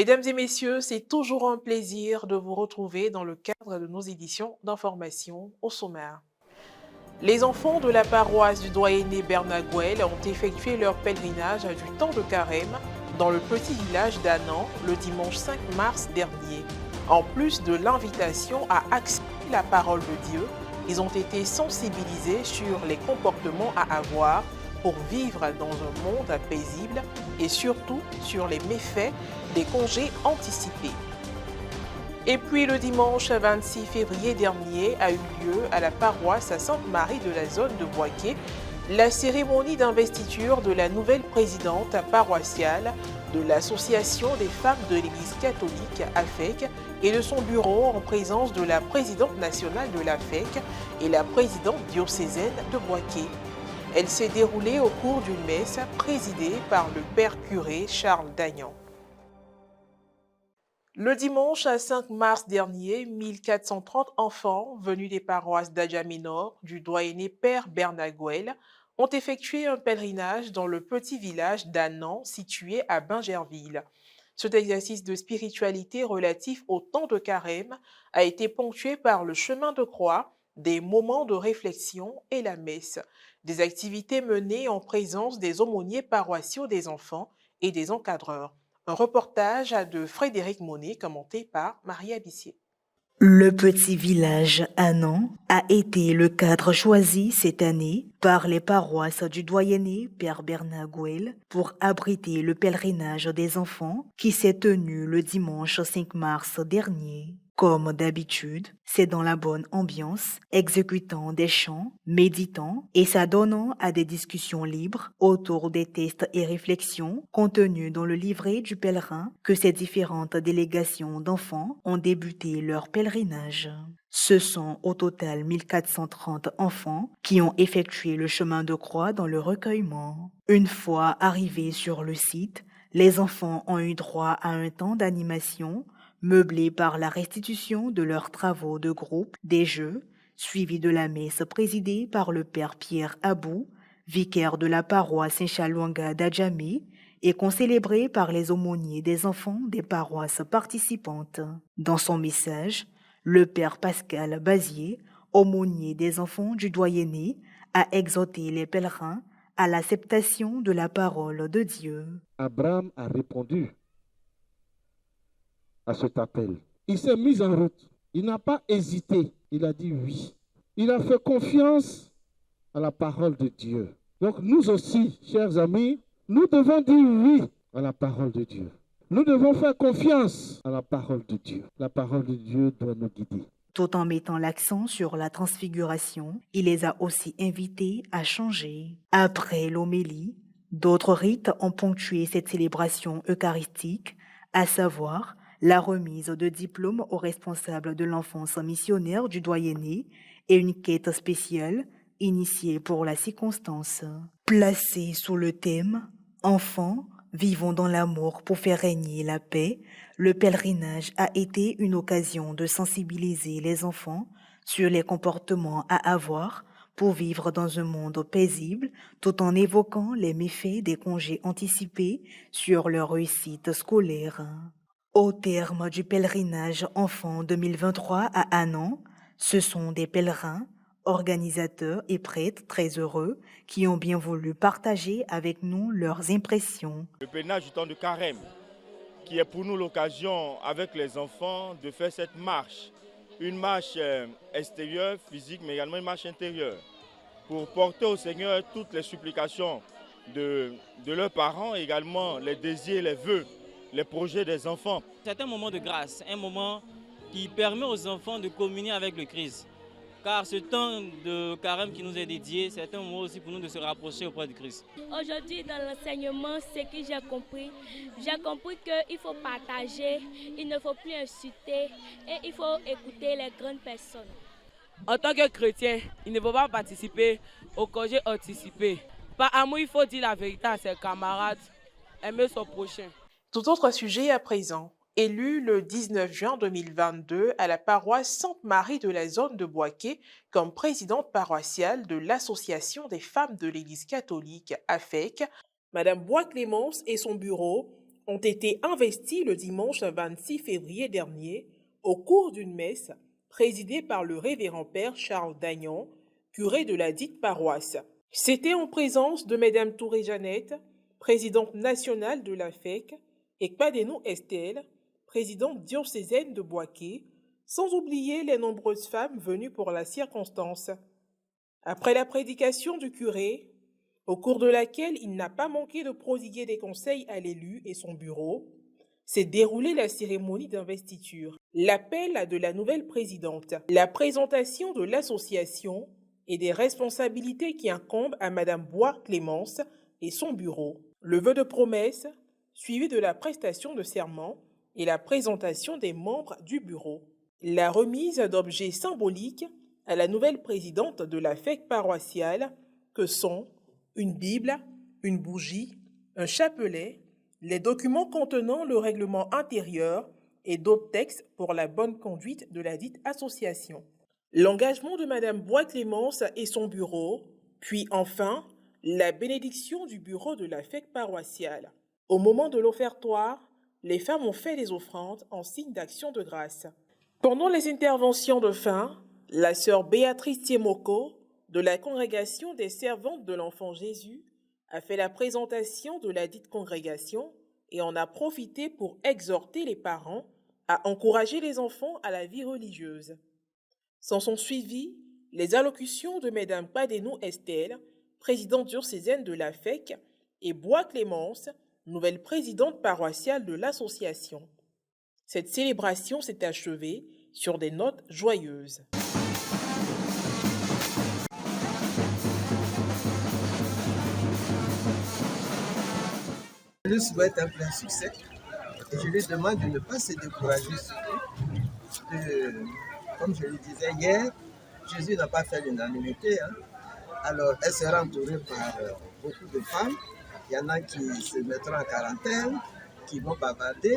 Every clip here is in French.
Mesdames et messieurs, c'est toujours un plaisir de vous retrouver dans le cadre de nos éditions d'information au sommaire. Les enfants de la paroisse du doyenné Bernagouel ont effectué leur pèlerinage du temps de carême dans le petit village d'Annan le dimanche 5 mars dernier. En plus de l'invitation à accepter la parole de Dieu, ils ont été sensibilisés sur les comportements à avoir pour vivre dans un monde paisible et surtout sur les méfaits des congés anticipés. Et puis le dimanche 26 février dernier a eu lieu à la paroisse Sainte-Marie de la zone de Boaké la cérémonie d'investiture de la nouvelle présidente paroissiale de l'Association des femmes de l'Église catholique AFEC et de son bureau en présence de la présidente nationale de l'AFEC et la présidente diocésaine de Boaké. Elle s'est déroulée au cours d'une messe présidée par le père curé Charles Dagnan. Le dimanche 5 mars dernier, 1430 enfants venus des paroisses d'Adjaménor, du doyenné Père Bernagouel, ont effectué un pèlerinage dans le petit village d'Annan situé à Bingerville. Cet exercice de spiritualité relatif au temps de carême a été ponctué par le chemin de croix, des moments de réflexion et la messe, des activités menées en présence des aumôniers paroissiaux des enfants et des encadreurs. Un reportage de Frédéric Monet commenté par Marie Abissier. Le petit village Annan a été le cadre choisi cette année par les paroisses du doyenné Père Bernagouel pour abriter le pèlerinage des enfants qui s'est tenu le dimanche 5 mars dernier. Comme d'habitude, c'est dans la bonne ambiance, exécutant des chants, méditant et s'adonnant à des discussions libres autour des tests et réflexions contenus dans le livret du pèlerin que ces différentes délégations d'enfants ont débuté leur pèlerinage. Ce sont au total 1430 enfants qui ont effectué le chemin de croix dans le recueillement. Une fois arrivés sur le site, les enfants ont eu droit à un temps d'animation meublé par la restitution de leurs travaux de groupe, des jeux, suivi de la messe présidée par le père Pierre Abou, vicaire de la paroisse Saint-Chaluanga d'Adjamé, et concélébré par les aumôniers des enfants des paroisses participantes. Dans son message, le père Pascal Bazier, aumônier des enfants du doyenné, a exhorté les pèlerins à l'acceptation de la parole de Dieu. Abraham a répondu à cet appel. Il s'est mis en route. Il n'a pas hésité. Il a dit oui. Il a fait confiance à la parole de Dieu. Donc nous aussi, chers amis, nous devons dire oui à la parole de Dieu. Nous devons faire confiance à la parole de Dieu. La parole de Dieu doit nous guider. Tout en mettant l'accent sur la transfiguration, il les a aussi invités à changer. Après l'homélie, d'autres rites ont ponctué cette célébration eucharistique, à savoir la remise de diplômes aux responsables de l'enfance missionnaire du doyenné et une quête spéciale initiée pour la circonstance. Placée sous le thème « Enfants, vivons dans l'amour pour faire régner la paix », le pèlerinage a été une occasion de sensibiliser les enfants sur les comportements à avoir pour vivre dans un monde paisible tout en évoquant les méfaits des congés anticipés sur leur réussite scolaire. Au terme du pèlerinage enfant 2023 à Annan, ce sont des pèlerins, organisateurs et prêtres très heureux qui ont bien voulu partager avec nous leurs impressions. Le pèlerinage du temps de carême, qui est pour nous l'occasion avec les enfants de faire cette marche. Une marche extérieure, physique, mais également une marche intérieure, pour porter au Seigneur toutes les supplications de leurs parents, et également les désirs, les vœux, les projets des enfants. C'est un moment de grâce, un moment qui permet aux enfants de communier avec le Christ. Car ce temps de carême qui nous est dédié, c'est un moment aussi pour nous de se rapprocher auprès du Christ. Aujourd'hui, dans l'enseignement, ce que j'ai compris qu'il faut partager, il ne faut plus insulter et il faut écouter les grandes personnes. En tant que chrétien, il ne faut pas participer au congé anticipé. Par amour, il faut dire la vérité à ses camarades, aimer son prochain. Tout autre sujet à présent. Élu le 19 juin 2022 à la paroisse Sainte-Marie de la zone de Boaké comme présidente paroissiale de l'Association des femmes de l'Église catholique AFEC, Madame Bois-Clémence et son bureau ont été investis le dimanche 26 février dernier au cours d'une messe présidée par le révérend père Charles Dagnan, curé de la dite paroisse. C'était en présence de Mesdames Touré Jeannette, présidente nationale de la FEC, et Kpadeno Estelle, présidente diocésaine de Boaké, sans oublier les nombreuses femmes venues pour la circonstance. Après la prédication du curé, au cours de laquelle il n'a pas manqué de prodiguer des conseils à l'élu et son bureau, s'est déroulée la cérémonie d'investiture, l'appel de la nouvelle présidente, la présentation de l'association et des responsabilités qui incombent à Madame Boire-Clémence et son bureau, le vœu de promesse, suivi de la prestation de serment et la présentation des membres du bureau. La remise d'objets symboliques à la nouvelle présidente de la FEC paroissiale que sont une Bible, une bougie, un chapelet, les documents contenant le règlement intérieur et d'autres textes pour la bonne conduite de la dite association. L'engagement de Madame Bois-Clémence et son bureau, puis enfin la bénédiction du bureau de la FEC paroissiale. Au moment de l'offertoire, les femmes ont fait des offrandes en signe d'action de grâce. Pendant les interventions de fin, la sœur Béatrice Tiemoko, de la congrégation des servantes de l'enfant Jésus, a fait la présentation de la dite congrégation et en a profité pour exhorter les parents à encourager les enfants à la vie religieuse. S'en sont suivies les allocutions de Mesdames Kpadeno Estelle, présidente diocésaine de la FEC, et Bois-Clémence, nouvelle présidente paroissiale de l'association. Cette célébration s'est achevée sur des notes joyeuses. Je lui souhaite un plein succès et je lui demande de ne pas se décourager surtout. Comme je le disais hier, Jésus n'a pas fait l'unanimité. Alors, elle sera entourée par beaucoup de femmes. Il y en a qui se mettront en quarantaine, qui vont bavarder.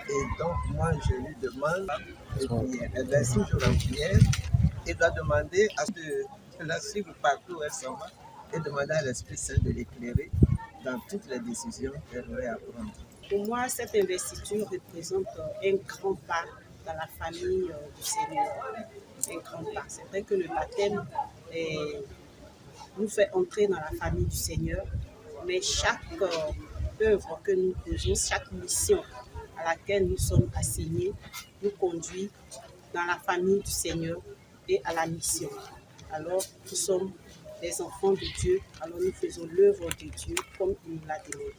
Et donc, moi, je lui demande, et puis elle va 6 jours en prière, et doit demander à ce que la suivre partout où elle s'en va, et demander à l'Esprit Saint de l'éclairer dans toutes les décisions qu'elle aurait à prendre. Pour moi, cette investiture représente un grand pas dans la famille du Seigneur. Un grand pas. C'est vrai que le baptême nous fait entrer dans la famille du Seigneur, mais chaque œuvre que nous faisons, chaque mission à laquelle nous sommes assignés, nous conduit dans la famille du Seigneur et à la mission. Alors, nous sommes des enfants de Dieu, alors nous faisons l'œuvre de Dieu comme il nous l'a demandé.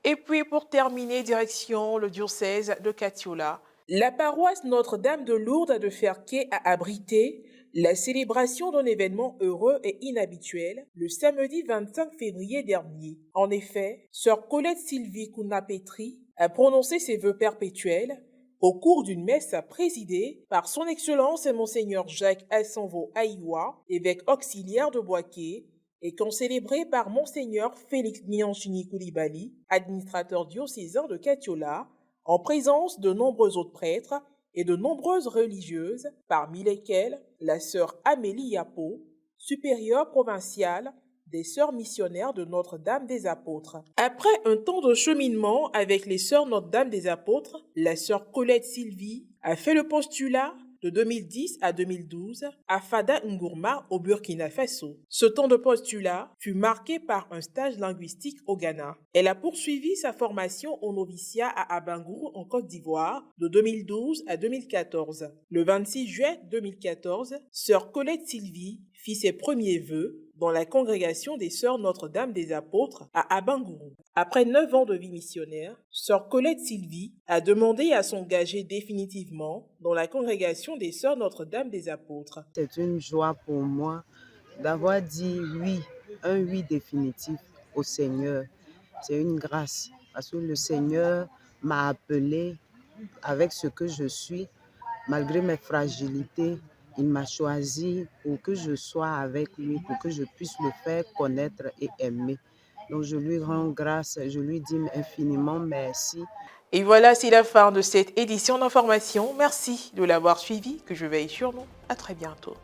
Et puis, pour terminer, direction le diocèse de Katiola, la paroisse Notre-Dame de Lourdes de Ferquet a abrité la célébration d'un événement heureux et inhabituel le samedi 25 février dernier. En effet, sœur Colette Sylvie Kouna-Pétri a prononcé ses vœux perpétuels au cours d'une messe présidée par son Excellence Monseigneur Jacques Assanvo Aïwa, évêque auxiliaire de Boaké, et concélébrée par Monseigneur Félix Nyanchini Koulibaly, administrateur diocésain de Katiola, en présence de nombreux autres prêtres et de nombreuses religieuses, parmi lesquelles la sœur Amélie Yapo, supérieure provinciale des sœurs missionnaires de Notre-Dame des Apôtres. Après un temps de cheminement avec les sœurs Notre-Dame des Apôtres, la sœur Colette Sylvie a fait le postulat de 2010 à 2012 à Fada Ngourma au Burkina Faso. Ce temps de postulat fut marqué par un stage linguistique au Ghana. Elle a poursuivi sa formation au noviciat à Abangourou en Côte d'Ivoire de 2012 à 2014. Le 26 juin 2014, sœur Colette Sylvie fit ses premiers vœux dans la congrégation des sœurs Notre-Dame des Apôtres à Abangourou. Après 9 ans de vie missionnaire, sœur Colette Sylvie a demandé à s'engager définitivement dans la congrégation des sœurs Notre-Dame des Apôtres. C'est une joie pour moi d'avoir dit oui, un oui définitif au Seigneur. C'est une grâce parce que le Seigneur m'a appelé avec ce que je suis, malgré mes fragilités. Il m'a choisi pour que je sois avec lui, pour que je puisse le faire connaître et aimer. Donc je lui rends grâce, je lui dis infiniment merci. Et voilà, c'est la fin de cette édition d'information. Merci de l'avoir suivi, que je veille sur nous. À très bientôt.